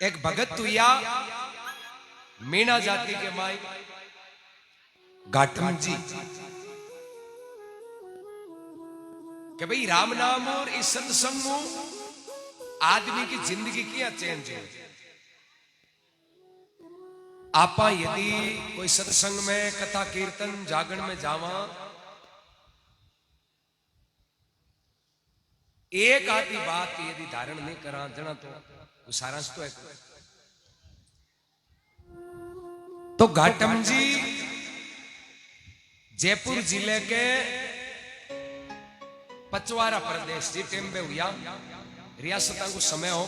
एक भगत तुया मीणा जाति के माई घाटम जी कि भाई राम नाम और इस सत्संग आदमी की जिंदगी क्या चेंज हो। आपा यदि कोई सत्संग में कथा कीर्तन जागरण में जावा एक आधी बात यदि धारण नहीं करा जना तो सारांश तो है। तो घाटम जी जयपुर जिले के पचवारा प्रदेश जी टेम्बे हुआ रियासत को समय हो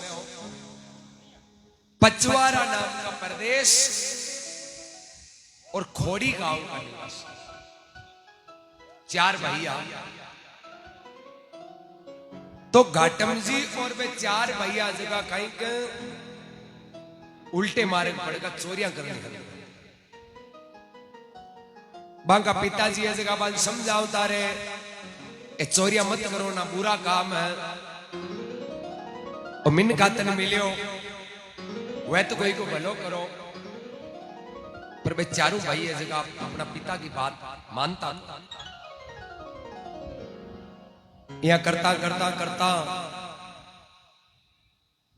पचवारा नाम का प्रदेश और खोड़ी गांव का निवास। चार भैया तो घाटम जी और वे चार भैया जगह कहीं के उल्टे मारे पड़ेगा चोरियां करने लगे। बांका पिताजी ऐसे का बात समझावता रहे ए चोरियां मत करो ना बुरा काम है और मिन खातन मिलियो वह तो कोई को भलो करो। पर वे चारों भाई ऐसे का अपना पिता की बात मानता यहां करता करता करता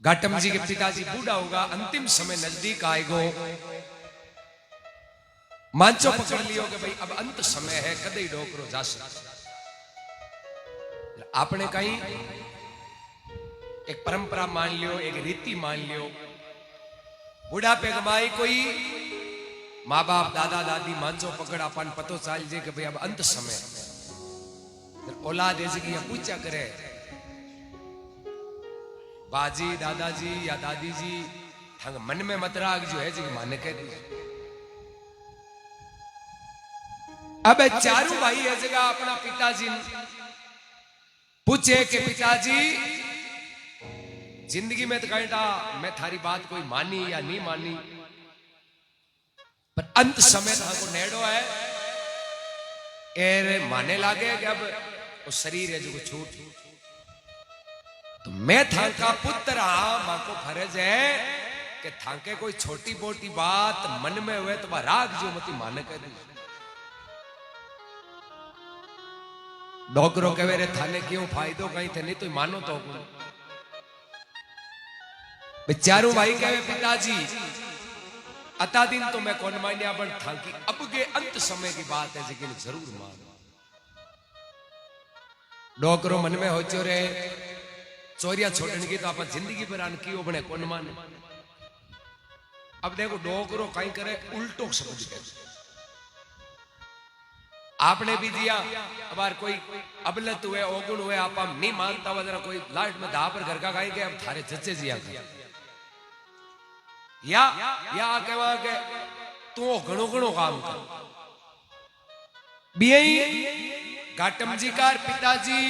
घाटम जी के पिताजी बूढ़ा होगा अंतिम समय नजदीक आएगो। मांचो पकड़ लियो कि भाई अब अंत समय है कदे डोकरो जा सकता। आपने कहीं एक परंपरा मान लियो एक रीति मान लियो बुढ़ापे कमाई कोई माँ बाप दादा दादी मांचो पकड़ अपन पतो चाल जे कि भाई अब अंत समय औलाद ऐसे की पूछा करे बाजी दादाजी या दादी जी थंग मन में मत राग जो है जी माने कह दीजिए। अब चारों भाई है जगह अपना पिताजी पूछे कि पिताजी जिंदगी में तो कहता मैं थारी बात कोई मानी या नहीं मानी पर अंत समय को नेड़ो है एर माने लागे कि अब वो शरीर है जो छूट तो मैं थाका पुत्र मां को फर्ज है कि थाके कोई छोटी मोटी बात मन में हुए तो राग जो मती माने कह दी। डोकरो कहे रे थाने क्यों फायदो कहीं थे नहीं तो मानो तो चारों भाई कहे पिताजी अता दिन तो मैं कौन मान्या बन था कि अब के अंत समय की बात है लेकिन जरूर मानो। डोकरो मन में हो चो रे चोरिया छोड़ने की तो आप जिंदगी पर आन की बने कौन माने। अब देखो डोकरो कहीं करे उल्टो समझ गए आपने भी दिया अब कोई अबलत हुए ओगुण हुए आप नहीं मानता वजह कोई लाइट में धा पर घर का गाई के अब थारे चचे जिया या कहवा के तू घणो घणो काम कर बियई घाटम जी का पिताजी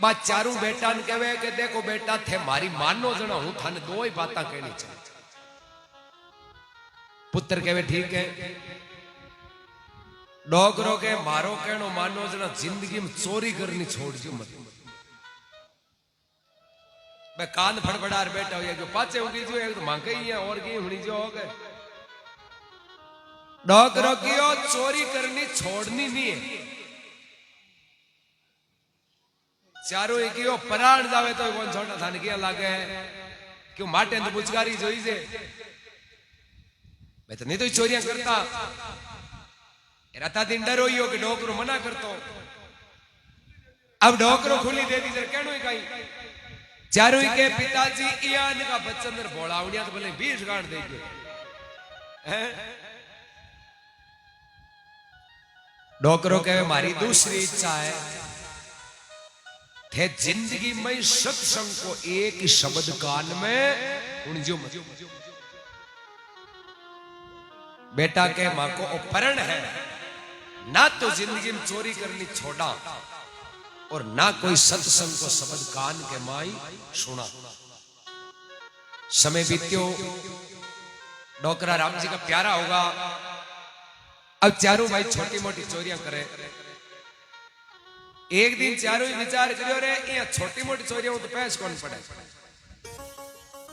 बा चारों बेटा ने कहे कि देखो बेटा थे मारी मानो जना हूं थाने दो ही बातें कहनी चाहिए। पुत्र कहे ठीक है डोगरो के मारो कहनो मानो जना जिंदगी में चोरी करनी छोड़ जो मत मैं कान फड़फड़ार बैठा हुआ जो पाचे होगी जो एक तो मांगे ही है और की हुनी जो हो गए। डोगरो की चोरी करनी छोड़नी नहीं है चारों एक प्राण जावे तो कौन छोटा थाने क्या लागे क्यों माटे तो बुचकारी जोई से मैं तो नहीं तो चोरियां करता रता दिन डरो ही हो कि डोकरो मना करतो अब डोकरो खुली दे दी जर कहनो कहीं चारों के पिताजी इयान का बच्चन बोलावड़िया तो बोले 20 गांठ दे दो डोकरो कहे मारी दूसरी इच्छा है थे जिंदगी में सत्संग को एक शब्द कान में उनजो मत बेटा के मां को अपहरण है ना तो जिंदगी में चोरी करनी छोड़ा और ना कोई सत्संग को शब्द कान के माई सुना। समय बीत्यो डोकरा राम जी का प्यारा होगा अब चारों भाई छोटी मोटी चोरियां करे। एक दिन चारों ही विचार करियो रे ये छोटी मोटी चोरियां तो पैस कौन पड़े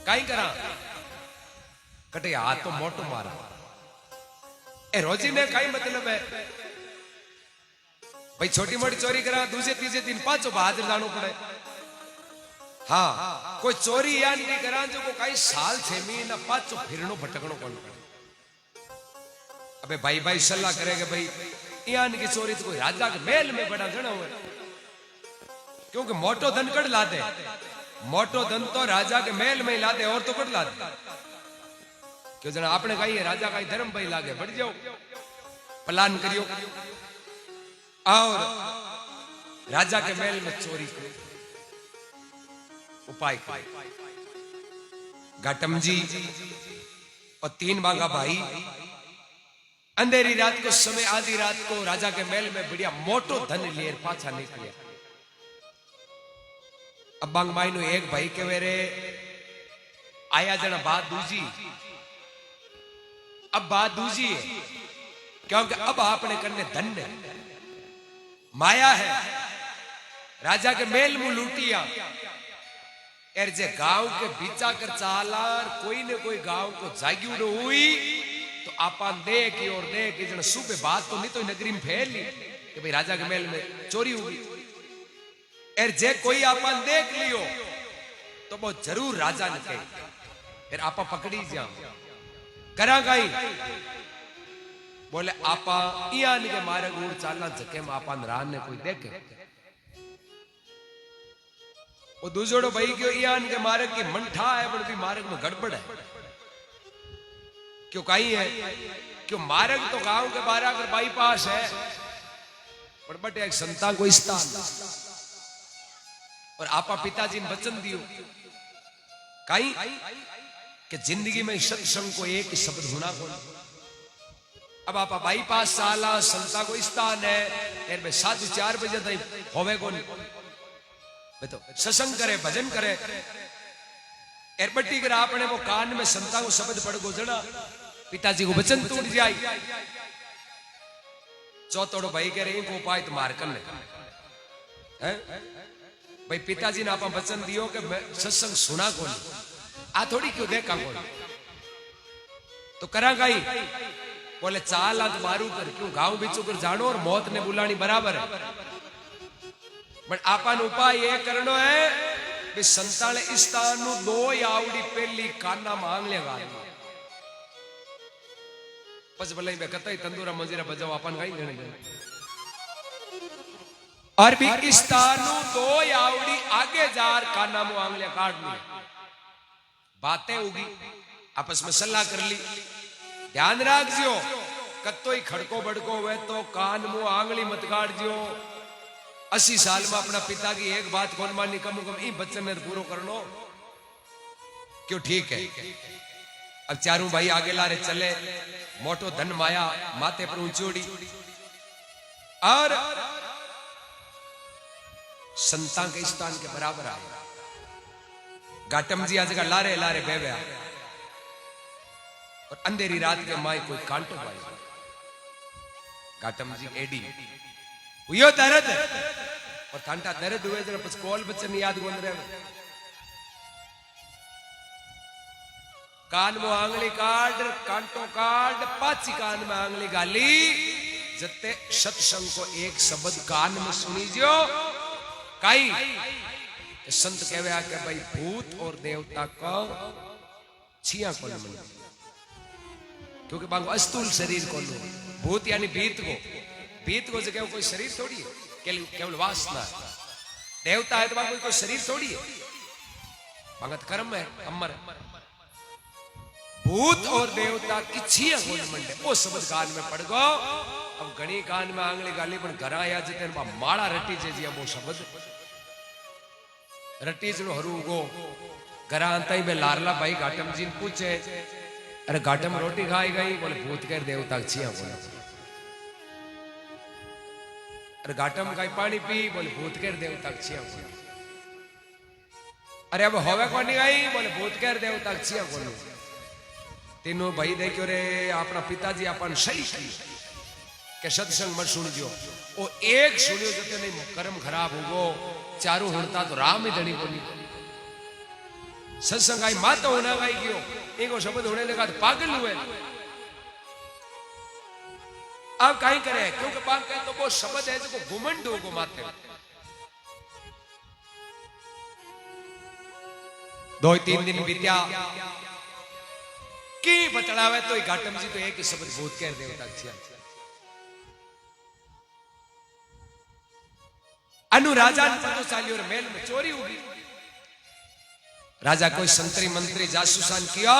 कहीं करा कटे हाथ तो मोटो मारा ए रोजी ने कई मतलब है भाई छोटी मोटी चोरी करा दूसरे तीसरे दिन पांचों बहादुर जानो पड़े हाँ कोई चोरी या नहीं करा जो को कई साल 6 महीना पांचों फिरनो भटकनो कौन पड़े अबे भाई भाई सलाह करेगा भाई यान की चोरी तो कोई राजा के महल में बड़ा जना हुआ क्योंकि मोटो धन कड़ लाते मोटो धन तो राजा के महल में ही लाते और तो कड़ लाते क्यों जना आपने कही है राजा का धर्म भाई लागे बढ़ जाओ प्लान करियो और राजा के महल में चोरी करो उपाय घाटम जी और 3 बांगा भाई अंधेरी रात को समय आधी रात को राजा के महल में बढ़िया मोटो धन लेर पाछा निकले अब बांग माई नो एक भाई के वेरे आया जना बात दूजी अब बात दूजी है क्योंकि अब आपने करने धन माया है राजा के मेल मुंह लूटिया एर जे गांव के बीचा कर चालार कोई ने कोई गांव को जागी हुई तो आपान देख और देख जन सुबह बात तो नहीं तो नगरी में फैली कि भाई राजा के महल में चोरी हुई एर जे कोई आपान देख लियो तो वो जरूर राजा ने कहे फिर आपा पकड़ी जा करा गई बोले आपा इयान के मारे गुड़ चालना जके में आपा रान ने कोई देखे वो दूसरो भाई क्यों इयान के मार्ग की मंठा है पर भी मार्ग में गड़बड़ है क्यों कहीं है क्यों मार्ग तो गांव के बाहर अगर बाईपास है पर बट एक संता को स्थान और आपा पिताजी ने वचन दियो कहीं कि जिंदगी में सत्संग को एक शब्द होना कौन अब आपा बाईपास साला संता को स्थान है एर में 7-4 बजे तक होवे कौन तो सत्संग करे भजन करे एरबट्टी कर आपने वो कान में संता को शब्द पड़ गो जड़ा पिताजी को वचन टूट जाए चौथोड़ो भाई कह रहे इनको उपाय तो मार करने हैं भाई पिताजी ने आप वचन दियो कि मैं सत्संग सुना कौन आ थोड़ी क्यों देखा कौन तो करा गई बोले चाल आग मारू कर क्यों गांव बिचू कर जानो और मौत ने बुलानी बराबर है बट आपन उपाय ये करनो है कि संतान स्थान नु 2 आवड़ी पहली काना मांग लेगा पछ भले में कतई तंदूरा मंजीरा बजाओ अपन कहीं गणे और भी स्थान नु 2 आवड़ी आगे जार काना मु आंगले काटनी बातें होगी आपस में सलाह कर ली ध्यान रखजियो कतई खड़को बड़को हुए तो कान मुंह आंगली मत काटजियो 80 साल में अपना पिता की एक बात कौन मानी कम बच्चन ने पूरा करनो क्यों ठीक है अब चारों भाई आगे लारे चले मोटो धन माया माथे पर ऊंचोड़ी और संतान के स्थान के बराबर आए घाटम जी आज का लारे लारे बेवे और अंधेरी रात के माई कोई कांटो पाई घाटम जी एडी यो दर्द और ठंडा दर्द हुए जरा कुछ कॉल बच्चन याद गोंद रहे कान में आंगली काट कांटो काट पाची कान में आंगली गाली जते सत्संग को एक शब्द कान में सुनी जो कई संत कहवे कि भाई भूत और देवता को छिया को मन क्योंकि बांगो अस्तूल शरीर को भूत यानी भीत को जगह कोई शरीर थोड़ी है केवल वासना देवता है तो बांगो कोई शरीर थोड़ी है भगत कर्म है अमर भूत और देवता की छिया को मंडे वो शब्द कान में पड़ गो अब गणी कान में आंगली गाली पण घरा या जते माड़ा रटी जे जी वो शब्द रटी जनो हरू गो घरा अंता ही में लारला भाई घाटम जी ने पूछे अरे घाटम रोटी खाई गई बोले भूत कर देवता छिया बोला अरे घाटम का पानी पी बोले भूत कर देवता छिया बोला अरे अब होवे कोनी गई बोले भूत कर देवता छिया बोला तीनों भाई देखो रे अपना पिताजी अपन सही की के सत्संग मत सुनजो ओ एक सुनियो जते नहीं कर्म खराब होगो चारों हरता तो राम ही धनी बोली सत्संग आई माता होना गाई गयो इनको शब्द होने लगा तो पागल हुए। अब कहीं करे क्योंकि बात कहे तो वो शब्द है जो घुमंड हो माते 2-3 दिन बीत्या की बतलावे तो घाटम जी तो एक ही शब्द भूत कह देवता छिया अनु राजा ने पतो चालियो और महल में चोरी हुई। राजा कोई संतरी मंत्री जासूसान किया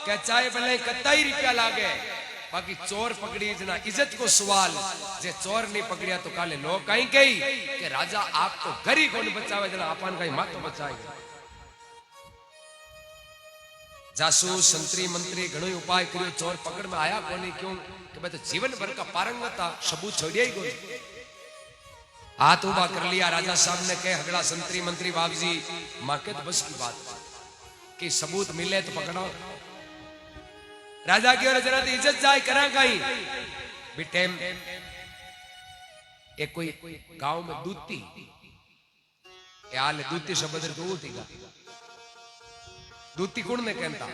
क्या चाहे भले कत्ता ही रुपया लागे बाकी चोर पकड़ी जना इज्जत को सवाल जे चोर नहीं पकड़िया तो काले लोग कहीं कही कि राजा आप तो घर ही कौन बचावे जना अपन कहीं मत बचाएगा। जासूस संतरी मंत्री घणो उपाय करियो चोर पकड़ में आया कोनी क्यों कि मैं तो जीवन भर का पारंगत था सबूत छोड़िया ही कोनी। हाथ उबा कर लिया राजा साहब ने कहे हगड़ा संतरी मंत्री बाबू जी मां के तो बस की बात कि सबूत मिले तो पकड़ो। राजा की ओर जरा इज्जत जाए करा कहीं बेटे एक कोई गांव में दूती याल दूती शब्द दूतीगा दूती कौन ने कहता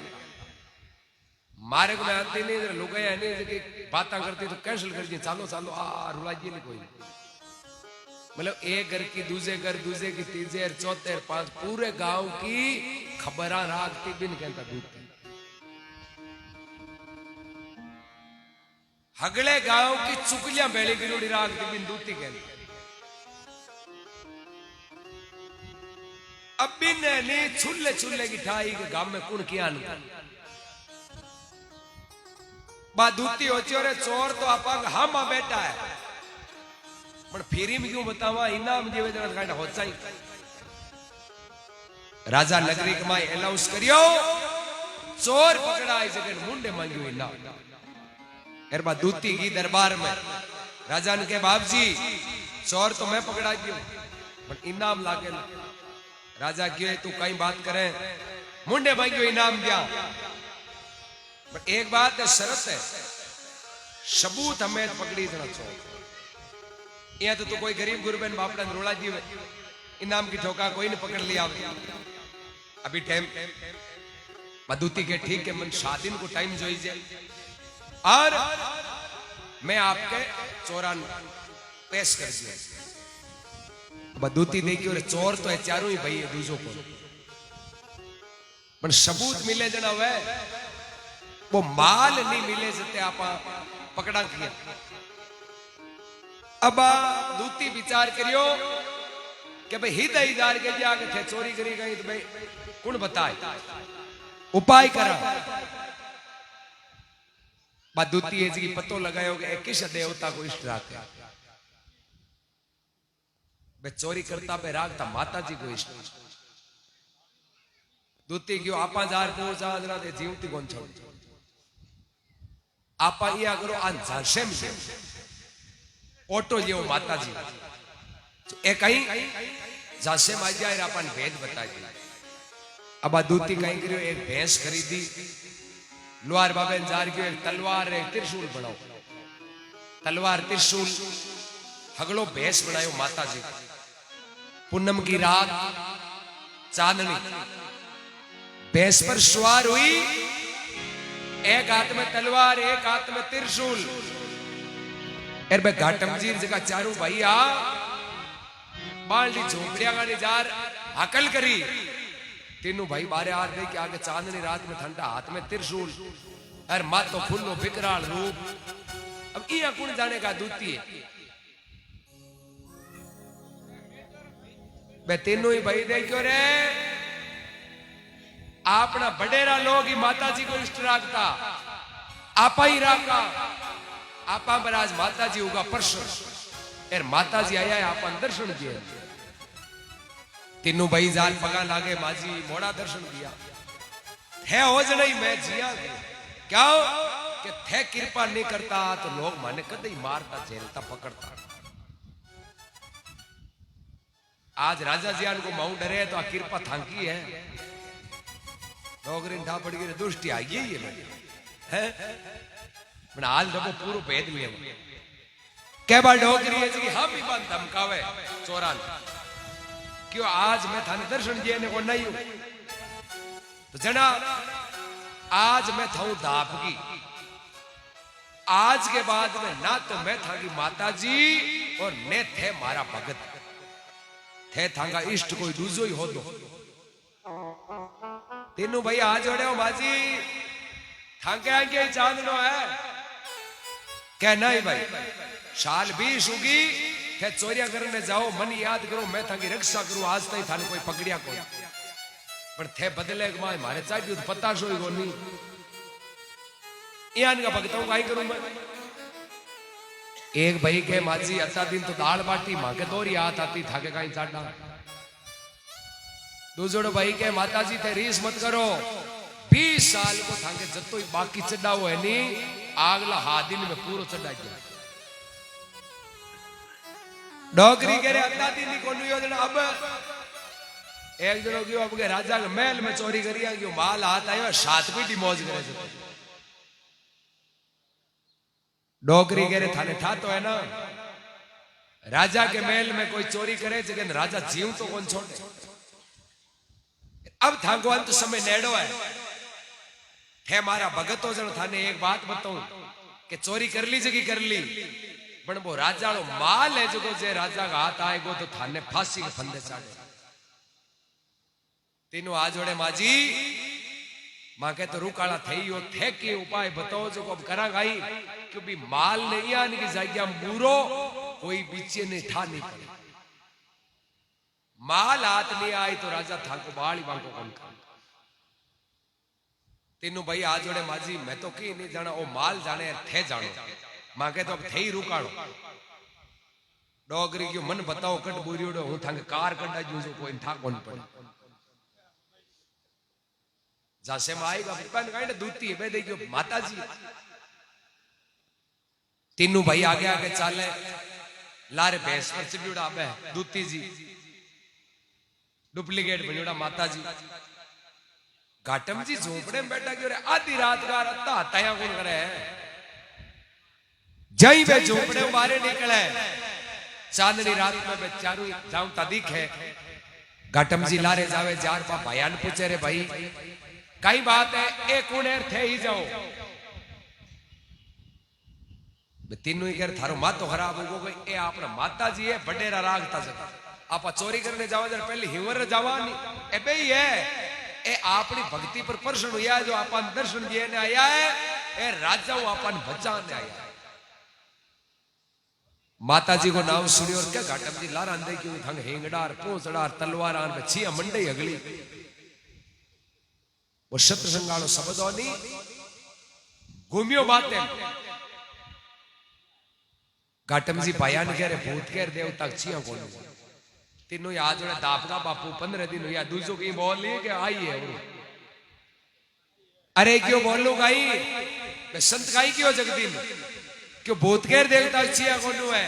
मारे को मैं आती नहीं लोग नहीं बात करती तो कैंसिल कर दी चालो चालो रुला जी नहीं कोई मतलब एक घर की दूसरे घर दूसरे की तीसरे चौथे पांच पूरे गांव की खबर राखती बिन कहता दूती हगले गांव की चुगलियां बेली गिरोड़ी राखती बिन दूती कहती। अब बिन ने छुल्ले छुल्ले की ठाई के गांव में कुण किया बात दूती होती और चोर तो आपा हम बेटा है पर फेरी में क्यों बतावा इनाम जेवे जना कांडा होचाई। राजा नगरी कमाई अनाउंस करियो चोर पकड़ा इस जगह मुंडे मांगियो इनाम एरबा दूती की दरबार में राजा ने के बाप जी चोर तो मैं पकड़ा दियो पर इनाम लागे राजा के तू कई बात करे मुंडे मांगियो इनाम दिया पर एक बात है शर्त है सबूत हमें पकड़ी जना चोर या तो कोई गरीब गुरबन बापड़ा रोला जी इनाम की ठोका कोई नहीं पकड़ लिया अभी टाइम बदूती के ठीक है मन शादी को टाइम जो और मैं आपके चोरान पेश कर दिया बदूती देखी और चोर तो है चारों ही भाई है दूसरों को पर सबूत मिले जना वे वो माल नहीं मिले सकते आप पकड़ा किया। अब दूती विचार करियो कि भाई हिदाई दार के जाके थे चोरी करी गई तो भाई कौन बताए उपाय करा बात दूती है जी पतो लगायो कि किस देवता को इष्ट राख है भाई चोरी करता पे राखता माता जी को इष्ट दूती क्यों आपा जार को जना दे जीवती कौन छोड़ आपा ये करो आ झांसे में ऑटो जो माता जी ए कहीं झांसे में जाए अपन भेद बता दी। अब दूती कहीं करियो एक भैंस खरीदी लोहार बाबे जार के एक तलवार एक त्रिशूल बनाओ तलवार त्रिशूल हगड़ो भैंस बनायो माता जी पूनम की रात चांदनी भैंस पर सवार हुई एक हाथ में तलवार एक हाथ में त्रिशूल एर बे घाटम जी जगह चारों भाई आ बाल्टी झोपड़िया का निजार हकल करी तीनों भाई बारे आ रहे कि आगे चांदनी रात में ठंडा हाथ में त्रिशूल अरे मात तो फुल्लो बिकराल रूप अब ये कौन जाने का दूती है बे तीनों ही भाई देखो रे अपना बडेरा लोग ही माता जी को इष्ट रखता आपा ही रखा आपा पर आज माता जी होगा प्रश्न एर माता जी आया है आपा दर्शन किए तीनों भाई जान पगा लागे माजी मोड़ा दर्शन किया थे हो नहीं मैं जिया क्या कि थे कृपा नहीं करता तो लोग माने कदे मारता झेलता पकड़ता आज राजा जी को माऊ डरे तो कृपा थांकी है डोगरी ढा पड़ गई दुष्टि आई है हाल जब पूरा भेद लिया कह बार डोगरी है जी हम भी बंद धमकावे चोरान क्यों आज मैं थाने दर्शन दिए ने को नहीं हूं तो जना आज मैं था दापगी, आज के बाद में ना तो मैं थागी माता जी और ने थे मारा भगत, थे थांगा इष्ट कोई दूसरो ही हो दो। तीनों भाई आज जोड़े हो बाजी, थांके आगे चांदनो है क्या नहीं भाई, साल 20 होगी थे चोरिया करने जाओ, मन याद करो मैं थाकी रक्षा करूं, आज तक थाने कोई पकड़िया को पर थे बदले माए मारे चाहिए तो पता सोई को नहीं, यान का भगतों का ही करूं मैं। एक भाई के माजी अता दिन तो दाल बाटी मां के दोरी हाथ आती थाके कहीं चाटा। दूसरो भाई के माता जी थे रीस मत करो, 20 साल को थाके जतो ही बाकी चढ़ाओ है नी, आगला हाथ दिन में पूरा चढ़ा गया। डोगरी के रे अता दिन को योजना अब एक जनो गयो अब के राजा के महल में चोरी करिया गयो, माल हाथ आयो 7 पीटी मौज करे छे। डोगरी के रे थाने था तो है ना, राजा के महल में कोई चोरी करे जगन राजा जीव तो कौन छोड़े। अब थाको अंत समय नेड़ो है, थे मारा भगत हो जन थाने एक बात बताऊं कि चोरी कर ली जगी कर ली, पण वो राजा लो माल है जो जे राजा का हाथ आएगो तो थाने फांसी के फंदे चाड़े। तीनों आज जोड़े माजी मां के तो रुकाला थे यो थे के उपाय बताओ जो अब करा गई, क्योंकि माल नहीं आने की जगह मूरो कोई बीचे नहीं ठा नहीं पड़े, माल हाथ नहीं आई तो राजा था को बाली बांको कौन कर। तीनों भाई आज जोड़े माजी मैं तो की नहीं जाना, वो माल जाने थे जानो, मां के तो अब थे ही रुकाड़ो। डोगरी क्यों मन बताओ कट बुरियोड़ो हूं थांगे कार कड्डा जूझो कोई ठा कौन पड़े। जैसे में आएगा बन कांड दूती है देखियो माता जी। तीनों भाई आगे आगे चाले, लारे भैंस पर चिड़ियोड़ा आबे दूती जी, डुप्लीकेट बनियोड़ा माता जी। घाटम जी झोपड़े में बैठा क्यों रे, आधी रात का रत्ता हताया कौन करे है, जई वे झोपड़े बारे निकले चांदनी रात में बेचारू जाऊं ता दिखे। घाटम जी लारे जावे जार पा भयान पूछे रे भाई कई बात है, एक कुणेर थे ही जाओ। तीनों ही कर थारो मातो खराब हो गई, ए आपना माता जी है बडेरा रागता जता, आप चोरी करने जावा जरा पहले हिवर जावानी ए बे ही है, ए अपनी भक्ति पर प्रसन्न हुआ जो आपन दर्शन दिए ने आया है, ए राजा आपन बचाने आया है। माता जी को नाम सुनियो और क्या घाटम जी लारा अंदे क्यों थंग हेंगडार पोंसडार तलवार आन पे छिया मंडई अगली, वो शत्रु संगालो सबदोनी घूमियो बातें। घाटम जी बयान कह रहे भूत कह देवता छिया कौन, तीनों आज जोड़े दापगा बापू 15 दिन हुआ दूसरों की बोल ली कि आई है वो, अरे क्यों बोलू गाई मैं संत गाई क्यों जगदीन क्यों भूत कह देवता छिया कौन है,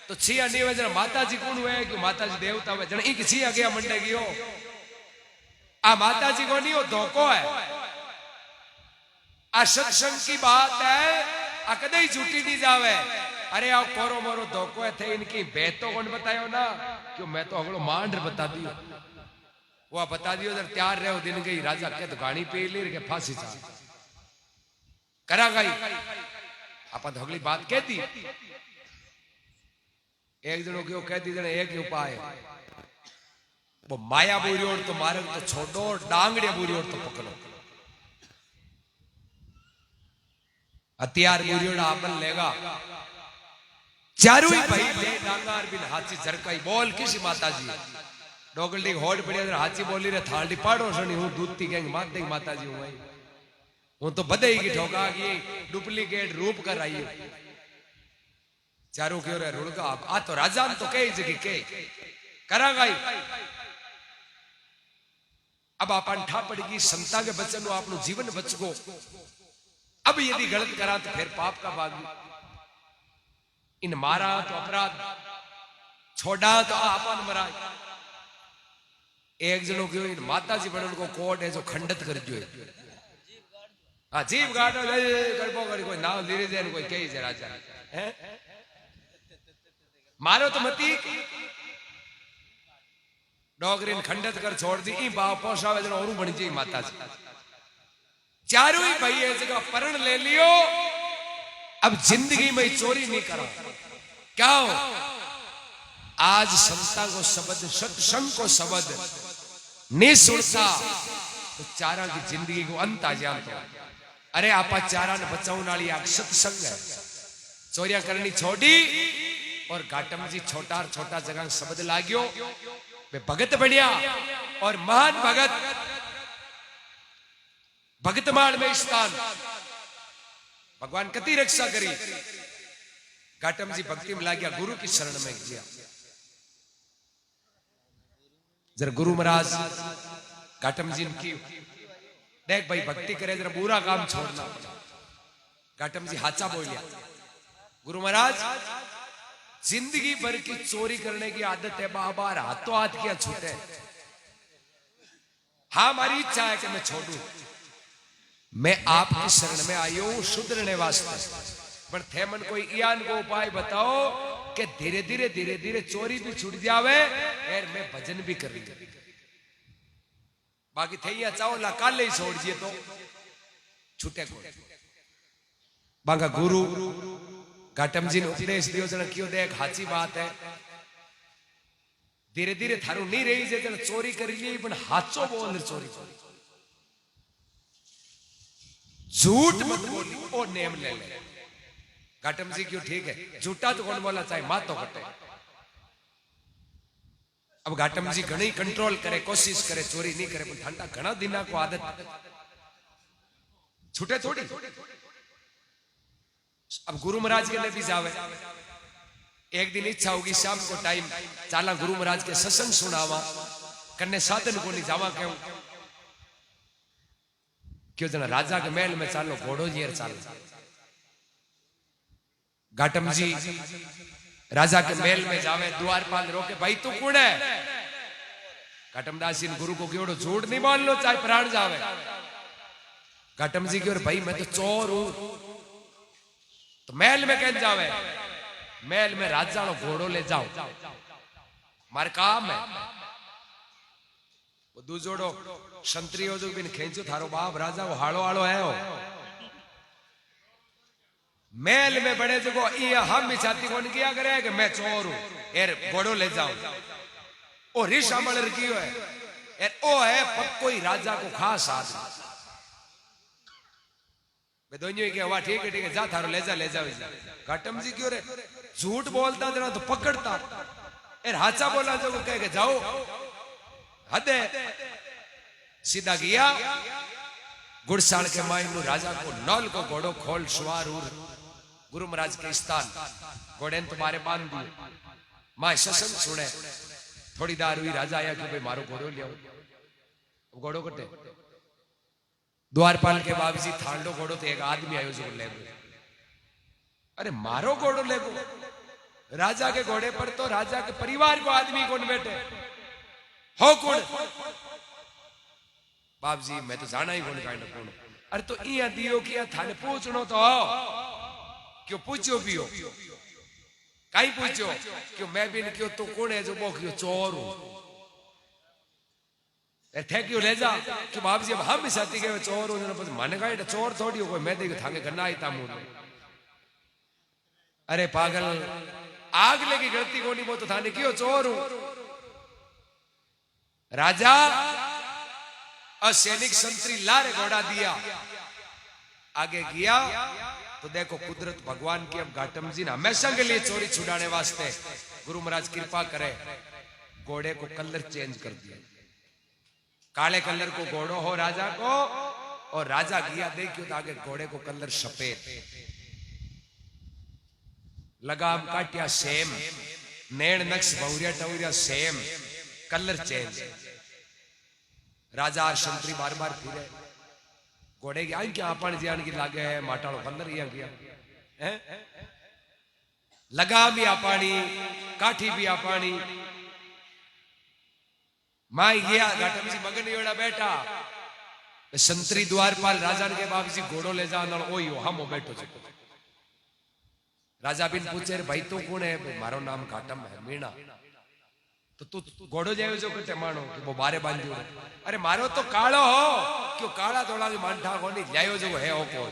तो छिया नहीं वजह माता जी कौन है, क्यों माता जी देवता है जन एक छिया गया मंडे गयो, आ माता जी को नहीं वो धोखो है, आ सत्संग की बात है, आ कदे ही झूठी नहीं जावे। अरे आओ कोरो मोरो धोखो है थे इनकी बेतो कौन बतायो ना, क्यों मैं तो अगलो मांड बता दियो, वो बता दियो जब तैयार रहो दिन गई राजा के तो गाड़ी पे ले के फांसी चा करा गई। आप अगली बात कहती एक जनों क्यों कहती जन एक ही उपाय, वो माया बुरी और तो मारे तो छोड़ो, डांगड़े बुरी और तो पकड़ो, हथियार बुरी और आपन लेगा चारों ही भाई ले डांगार बिन हाथी झरकाई बोल किसी माता जी डोगलडी होड़ पड़ी हाथी बोली रे थालडी पाड़ो सनी हूं दूधती गैंग मात दे माता जी हूं हूं तो बदई की ठोका की डुप्लीकेट रूप कर आई चारों क्यों रे रुड़गा आ तो राजा तो कई जगह के करा गई। अब आपन ठा पड़ेगी संता के बच्चन आपनो जीवन बच गो, अब यदि गलत करा तो फिर पाप का भागी, इन मारा तो अपराध, छोड़ा तो आपन मरा। एक जनों क्यों इन माता जी बड़न को कोर्ट है जो खंडित कर जो हाँ जीव गाड़ो करबो करी कोई नाव धीरे जाए कोई कही से राजा है मारो तो मती डोगरी खंडित कर छोड़ दी ई बाप पोसावे जन और बन जी माता जी चारों ही भाई है जगह परण ले लियो अब जिंदगी में चोरी नहीं करो क्या हो आज संता को शब्द सत्संग को शब्द नहीं सुनता तो चारा की जिंदगी को अंत आ जाता अरे आपा चारा ने बचाने वाली आग सत्संग है चोरिया करनी छोड़ी और घाटम जी छोटा छोटा जगह शब्द लाग्यो वे भगत बढ़िया और महान भगत भगतमाल में स्थान भगवान कति रक्षा करी घाटम जी भक्ति में लाग्या गुरु की शरण में गया जरा गुरु महाराज घाटम जी ने की देख भाई भक्ति करे जरा बुरा काम छोड़ना घाटम जी हाचा बोलिया गुरु महाराज जिंदगी भर की चोरी करने की आदत है बार हाथों हाथ क्या छूटे हाँ हमारी इच्छा है कि मैं छोड़ू मैं आपकी शरण में आई हूं सुधरने वास्ते पर थे मन कोई ज्ञान को उपाय बताओ कि धीरे धीरे धीरे धीरे चोरी भी छूट जावे और मैं भजन भी कर रही बाकी थे या चाहो ला काले ही छोड़ दिए तो छूटे को बागा गुरु घाटम जी ने उपदेश दियो जन क्यों देख हाची बात है धीरे धीरे थारू नहीं रही जे जन चोरी कर ली पण हाचो बोल चोरी झूठ मत बोली ओ नेम ले ले घाटम जी क्यों ठीक है झूठा तो कौन बोला चाहे मां तो कटे अब घाटम जी घणी कंट्रोल करे कोशिश करे चोरी नहीं करे पण ठंडा घना दिना को आदत छूटे थोड़ी अब गुरु महाराज के लिए भी जावे एक दिन इच्छा होगी शाम को टाइम चाला गुरु महाराज के सत्संग सुनावा कन्ने साधन को नहीं जावा क्यों क्यों जना राजा के महल में चालो घोड़ो जी चालो घाटम जी राजा के महल में जावे द्वारपाल रोके भाई तू कौन है घाटम दास जी ने गुरु को क्यों झूठ नहीं बोल लो चाहे प्राण जावे घाटम जी क्यों भाई मैं तो चोर हूं तो महल में कहन जावे महल में राजा नो घोड़ो ले जाओ मार काम है वो दूजोड़ो संतरियो जो बिन खेचो थारो बाप राजा वो हाड़ो हाड़ो है हो महल में बड़े जो ये हम भी छाती कौन किया करे कि मैं चोर हूं एर घोड़ो ले जाओ ओ ऋष अमल कियो है एर ओ है पक्को ही राजा को खास आदमी दोनों के वाह ठीक है जा थारो ले जा घाटम जी क्यों रे झूठ बोलता जरा तो पकड़ता एर हाचा बोला जो कह के जाओ हद सीधा गया गुड़साल के माइन राजा को नौल को घोड़ो खोल सवार गुरु महाराज के स्थान घोड़े ने तुम्हारे बांध दिए मां सत्संग सुने थोड़ी देर हुई राजा आया कि भाई मारो घोड़ो ले आओ घोड़ो कटे द्वारपाल के बाबूजी थांडो घोड़ो तो एक आदमी आयो जो ले अरे मारो घोड़ो ले राजा के घोड़े पर तो राजा के परिवार को आदमी कौन बैठे हो कौन बाबूजी मैं तो जाना ही कौन कौन अरे तो इया दियो किया थाने पूछनो तो क्यों पूछो पियो कहीं पूछो क्यों मैं भी क्यों तो कौन है जो बोखियो चोर हूं थे क्यों ले जा कि बाबूजी अब हम भी साथी के चोर हो माने का चोर थोड़ी हो कोई मैं देख थांगे करना ही तामू अरे पागल आग लेगी गलती को नहीं वो तो थाने क्यों चोर हूं राजा और सैनिक संतरी लारे घोड़ा दिया आगे गया तो देखो कुदरत भगवान की अब घाटम जी ने हमेशा के लिए चोरी छुड़ाने वास्ते गुरु महाराज कृपा करे घोड़े को कलर चेंज कर दिया काले कलर को घोड़ो हो राजा को और राजा गया देखियो तो आगे घोड़े को कलर सफेद लगाम काटिया सेम नैण नक्श बहुरिया टवरिया सेम कलर चेंज राजा संतरी बार बार फिरे घोड़े की क्या अपन जियान की लागे है माटाड़ो कलर या गया है लगाम भी आपानी काठी भी आपानी माई गया घाटम जी मगन योड़ा बैठा संतरी द्वारपाल राजा के बाबूजी घोड़ो ले जा ओई हो हम बैठो छो राजा बिन पूछे भाई तो कौन है मारो नाम घाटम है मीणा तो तू घोड़ो जायो जो कटे मानो कि वो बारे बांधियो अरे मारो तो कालो हो क्यों काला धोला की मांठा कोनी जायो जो है हो को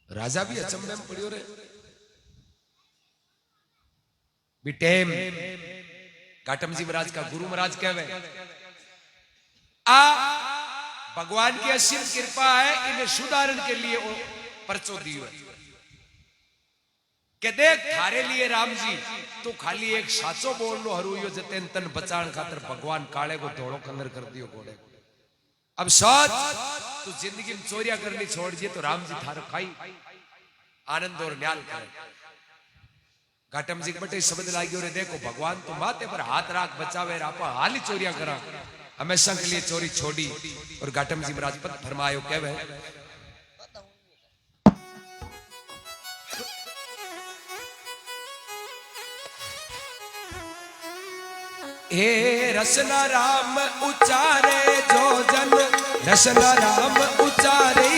राजा भी अचंभे में पड़ियो रे बिटेम घाटम जी महाराज का गुरु महाराज कहवे आ भगवान की असीम कृपा है इन्हें सुधारण के लिए वो परचो दियो है के देख थारे लिए राम जी तू खाली एक साचो बोल लो हरू यो जतेन तन बचाण खातर भगवान काले को धोड़ो कंदर कर दियो घोड़े अब सच तू जिंदगी में चोरिया करनी छोड़ दिए तो राम जी थारो खाई आनंद और न्याल करे घाटम जी बटे शब्द लागियो रे देखो भगवान तो माथे पर हाथ राख बचावे आपा हाली चोरिया करा हमेशा के लिए चोरी छोड़ी और घाटम जी महाराज पद फरमायो कहवे हे रसना राम उचारे जो जन रसना राम उचारे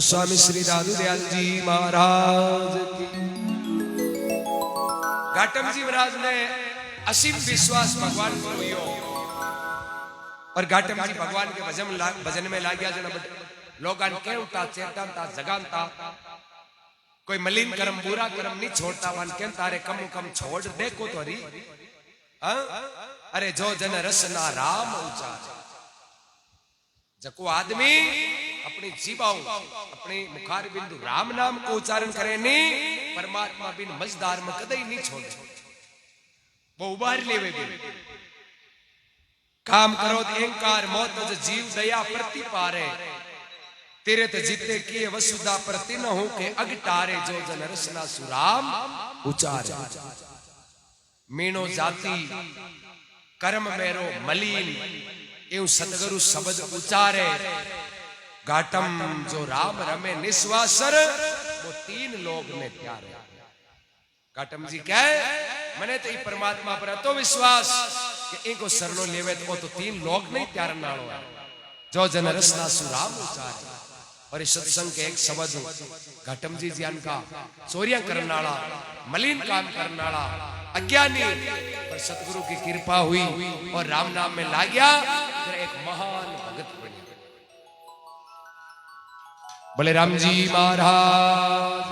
स्वामी श्री दादू दयाल जी महाराज की। घाटम जी महाराज ने असीम विश्वास भगवान को हुई और घाटम जी भगवान के भजन में लाग गया जना लोगान के उठा चेतन था जगान था कोई मलिन कर्म बुरा कर्म नहीं छोड़ता वन के तारे कम छोड़ देखो तो री अरे जो जन रसना राम उचार जको आदमी अपनी जीवाओं अपनी मुखार बिंदु राम नाम को उच्चारण करे नहीं परमात्मा बिन मजदार में कदई नहीं छोड़े वो उबार लेवे भी काम करो अहंकार मौत जो जीव दया प्रति पारे तेरे ते जीते किए वसुधा प्रति न हो के अगटारे जो जन रसना सुराम उचारे मीनो जाति कर्म मेरो मलिन एवं सतगुरु शब्द उचारे घाटम जो राम रमे निस्वासर वो 3 लोग ने प्यारे घाटम जी क्या है मने तो परमात्मा पर तो विश्वास कि इनको शरणों लेवे तो 3 लोग नहीं प्यार नालो जो जन रसना सुराम उचारे और इस सत्संग के एक शब्द घाटम जी ज्ञान का चोरियां करने वाला मलिन काम करने वाला अज्ञानी पर सतगुरु की कृपा हुई और राम नाम में ला गया फिर एक महान भगत बने बोले राम जी महाराज